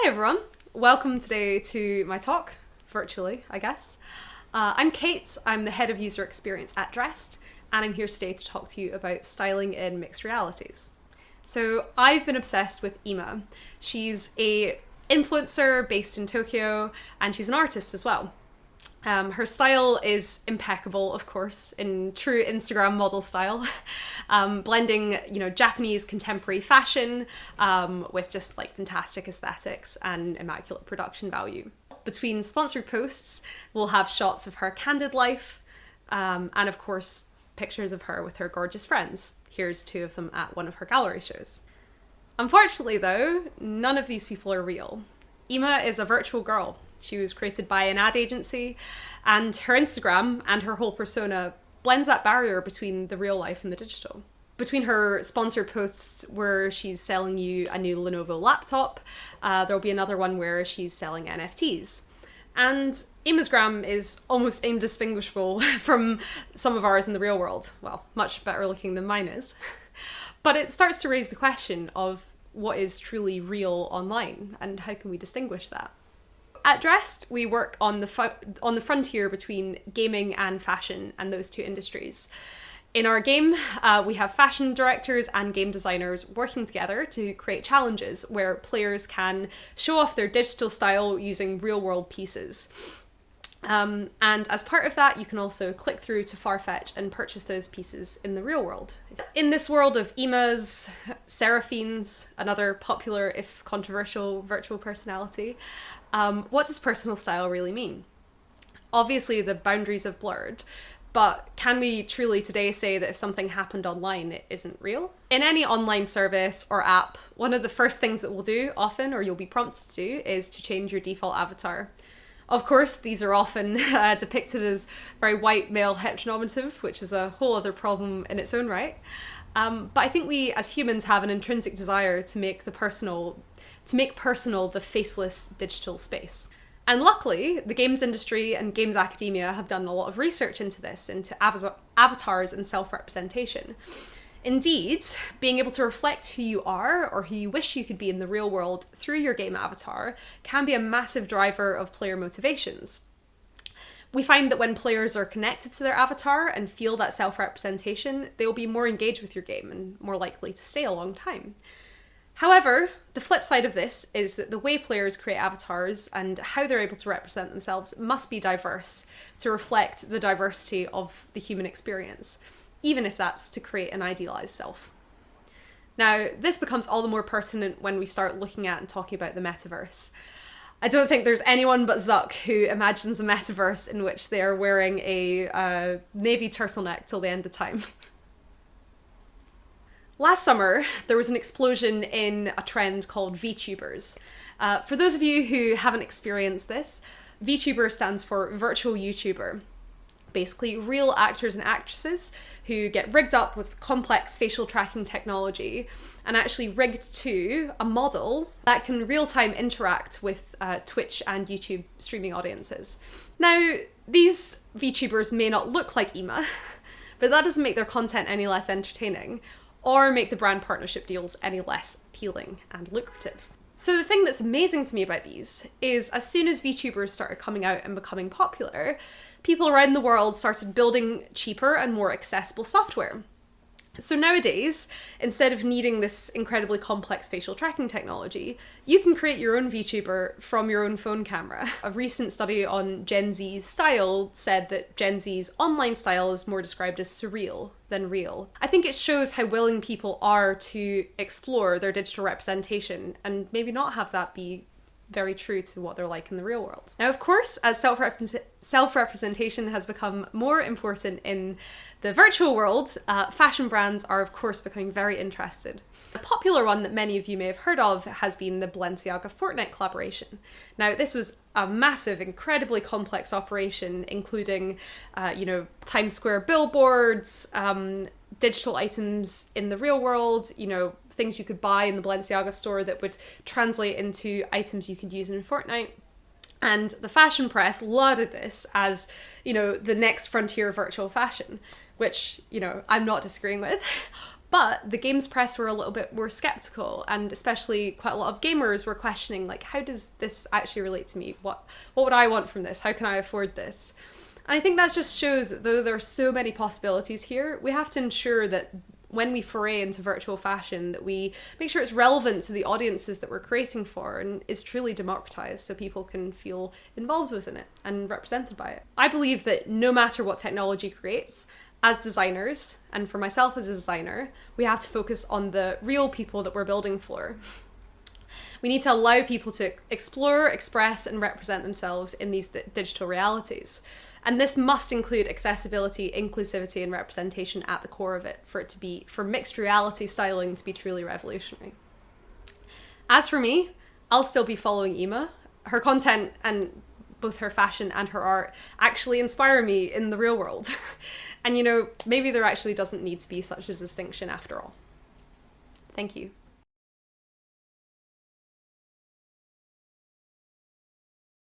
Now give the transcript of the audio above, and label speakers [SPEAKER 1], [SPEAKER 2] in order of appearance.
[SPEAKER 1] Hi everyone, welcome today to my talk, virtually I guess. I'm Kate, I'm the head of user experience at Drest, and I'm here today to talk to you about styling in mixed realities. So I've been obsessed with Ima. She's a influencer based in Tokyo, and she's an artist as well. Her style is impeccable, of course, in true Instagram model style, blending, Japanese contemporary fashion with just like fantastic aesthetics and immaculate production value. Between sponsored posts, we'll have shots of her candid life, and of course, pictures of her with her gorgeous friends. Here's two of them at one of her gallery shows. Unfortunately though, none of these people are real. Ima is a virtual girl. She was created by an ad agency, and her Instagram and her whole persona blends that barrier between the real life and the digital. Between her sponsored posts where she's selling you a new Lenovo laptop, there'll be another one where she's selling NFTs. And Ima's gram is almost indistinguishable from some of ours in the real world. Well, much better looking than mine is. But it starts to raise the question of what is truly real online and how can we distinguish that? At Drest, we work on the frontier between gaming and fashion and those two industries. In our game, we have fashion directors and game designers working together to create challenges where players can show off their digital style using real-world pieces. And as part of that, you can also click through to Farfetch and purchase those pieces in the real world. In this world of Imas, Seraphine's, another popular if controversial virtual personality, what does personal style really mean? Obviously the boundaries have blurred, but can we truly today say that if something happened online, it isn't real? In any online service or app, one of the first things that we'll do often, or you'll be prompted to do, is to change your default avatar. Of course, these are often depicted as very white male heteronormative, which is a whole other problem in its own right. But I think we as humans have an intrinsic desire to make personal the faceless digital space. And luckily, the games industry and games academia have done a lot of research into this, into avatars and self-representation. Indeed, being able to reflect who you are or who you wish you could be in the real world through your game avatar can be a massive driver of player motivations. We find that when players are connected to their avatar and feel that self-representation, they will be more engaged with your game and more likely to stay a long time. However, the flip side of this is that the way players create avatars and how they're able to represent themselves must be diverse to reflect the diversity of the human experience, even if that's to create an idealized self. Now, this becomes all the more pertinent when we start looking at and talking about the metaverse. I don't think there's anyone but Zuck who imagines a metaverse in which they are wearing a navy turtleneck till the end of time. Last summer, there was an explosion in a trend called VTubers. For those of you who haven't experienced this, VTuber stands for virtual YouTuber. Basically, real actors and actresses who get rigged up with complex facial tracking technology and actually rigged to a model that can real-time interact with Twitch and YouTube streaming audiences. Now, these VTubers may not look like Ima, but that doesn't make their content any less entertaining or make the brand partnership deals any less appealing and lucrative. So the thing that's amazing to me about these is as soon as VTubers started coming out and becoming popular, people around the world started building cheaper and more accessible software. So nowadays, instead of needing this incredibly complex facial tracking technology, you can create your own VTuber from your own phone camera. A recent study on Gen Z's style said that Gen Z's online style is more described as surreal than real. I think it shows how willing people are to explore their digital representation and maybe not have that be very true to what they're like in the real world. Now, of course, as self-representation has become more important in the virtual world, fashion brands are of course becoming very interested. A popular one that many of you may have heard of has been the Balenciaga Fortnite collaboration. Now, this was a massive, incredibly complex operation, including, Times Square billboards, digital items in the real world, things you could buy in the Balenciaga store that would translate into items you could use in Fortnite. And the fashion press lauded this as, the next frontier of virtual fashion, which, I'm not disagreeing with. But the games press were a little bit more skeptical, and especially quite a lot of gamers were questioning, like, how does this actually relate to me? What would I want from this? How can I afford this? And I think that just shows that though there are so many possibilities here, we have to ensure that when we foray into virtual fashion, that we make sure it's relevant to the audiences that we're creating for and is truly democratized so people can feel involved within it and represented by it. I believe that no matter what technology creates, as designers, and for myself as a designer, we have to focus on the real people that we're building for. We need to allow people to explore, express, and represent themselves in these digital realities. And this must include accessibility, inclusivity, and representation at the core of it for mixed reality styling to be truly revolutionary. As for me, I'll still be following Ema. Her content and both her fashion and her art actually inspire me in the real world. And maybe there actually doesn't need to be such a distinction after all. Thank you.